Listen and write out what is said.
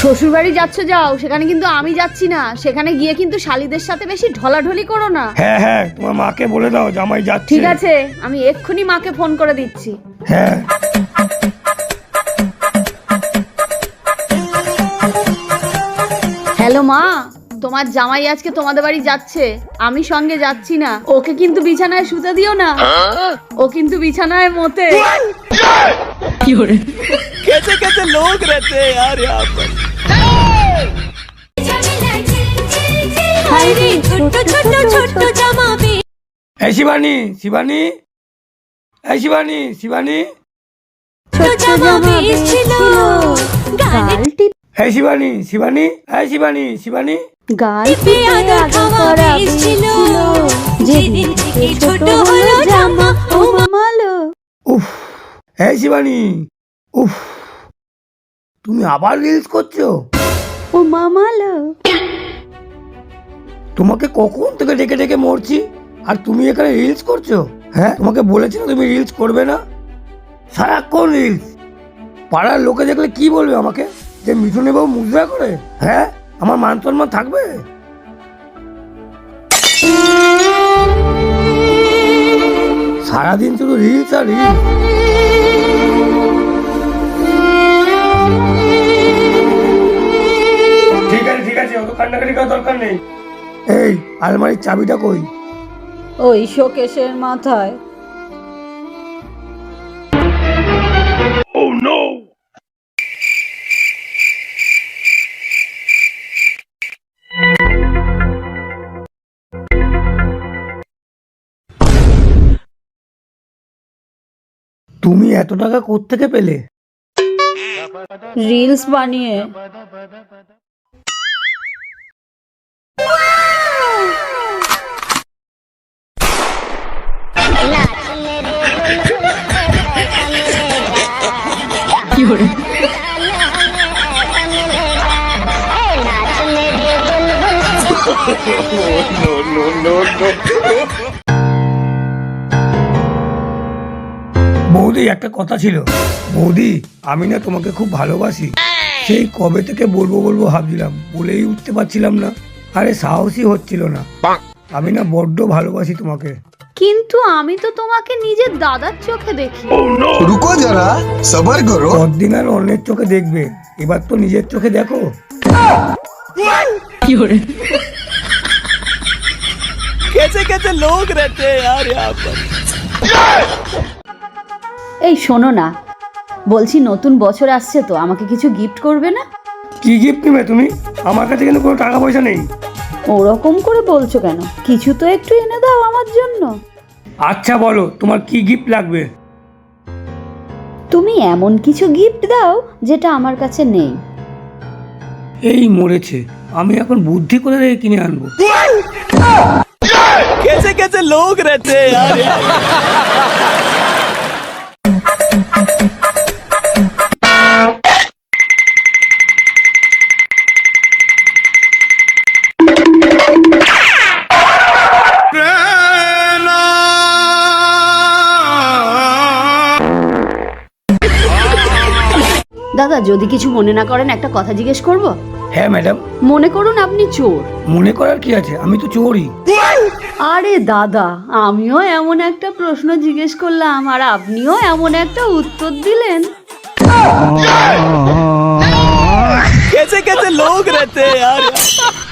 শ্বশুর বাড়ি যাচ্ছ যাও, সেখানে কিন্তু আমি যাচ্ছি না। সেখানে গিয়ে কিন্তু শালীদের সাথে বেশি ঢলাঢলি করো না। হ্যাঁ হ্যাঁ, তোমার মাকে বলে দাও জামাই যাচ্ছে। ঠিক আছে, আমি এক্ষুনি মাকে ফোন করে দিচ্ছি। হ্যাঁ। হ্যালো মা, তোমার জামাই আজকে তোমাদের বাড়ি যাচ্ছে, আমি সঙ্গে যাচ্ছি না। ওকে কিন্তু বিছানায় শুতে দিও না, ও কিন্তু বিছানায় মতে। कैसे कैसे लोग रहते हैं यार यहाँ पर। এই শিবানী, শিবানী, এই শিবানী, শিবানী, এই শিবানী, শিবানী, এই শিবানী, শিবানী। গাল টিপে আদর করা ছিল, যেদিন থেকে ছোট হলো জামা ও মামালো। উফ, এই শিবানী, উফ, তুমি আবার রিলস করছো? ও মামালো, তোমাকে কখন থেকে ডেকে ডেকে মরছি, আর তুমি এখানে রিলস করছো? হ্যাঁ, তোমাকে বলেছি না তুমি রিলস করবে না। সারাক্ষণ রিলস। পাড়ার লোকে দেখলে কি বলবে আমাকে, যে মিঠুনে বাবু মুদ্রা করে? হ্যাঁ, আমার মান সম্মান থাকবে? সারাদিন শুধু রিলস আর রিলস। ঠিক আছে ঠিক আছে, অত কান্নাকাটি করার দরকার নেই। এই আলমারির চাবিটা কই? ওই শোকেশের মাথায়। Oh no! তুমি এত টাকা কোত্থেকে পেলে? রিলস বানিয়ে। বৌদি, একটা কথা ছিল। বৌদি, আমি না তোমাকে খুব ভালোবাসি। সেই কবে থেকে বলবো বলবো ভাবছিলাম, বলেই উঠতে পারছিলাম না। আরে সাহসই হচ্ছিল না। আমি না বড্ড ভালোবাসি তোমাকে। কিন্তু আমি তো তোমাকে নিজের দাদার চোখে দেখি। रुको जरा सबर करो। পরদিন আর অন্যের চোখে দেখবে, এবার তো নিজের চোখে দেখো। कैसे कैसे लोग रहते हैं यार यहाँ पर। এই শোনো না, বলছি নতুন বছর আসছে তো, আমাকে কিছু গিফট করবে না? কি গিফট নেবে তুমি? আমার কাছে কিন্তু কোনো টাকা পয়সা নেই। ওরকম করে বলছো কেন? কিছু তো একটু এনে দাও আমার জন্য। আচ্ছা বলো, তোমার কি গিফট লাগবে? তুমি এমন কিছু গিফট দাও যেটা আমার কাছে নেই। এই মরেছে, আমি এখন বুদ্ধি করে রেখে কিনে আনবো। कैसे कैसे लोग रहते हैं यार यहाँ पर। দাদা, যদি কিছু মনে না করেন একটা কথা জিজ্ঞেস করব? হ্যাঁ ম্যাডাম। মনে করুন আপনি চোর। মনে করার কি আছে, আমি তো চোরই। আরে দাদা, আমিও এমন একটা প্রশ্ন জিজ্ঞেস করলাম আর আপনিও এমন একটা উত্তর দিলেন। कैसे कैसे लोग रहते हैं यार यहाँ पर।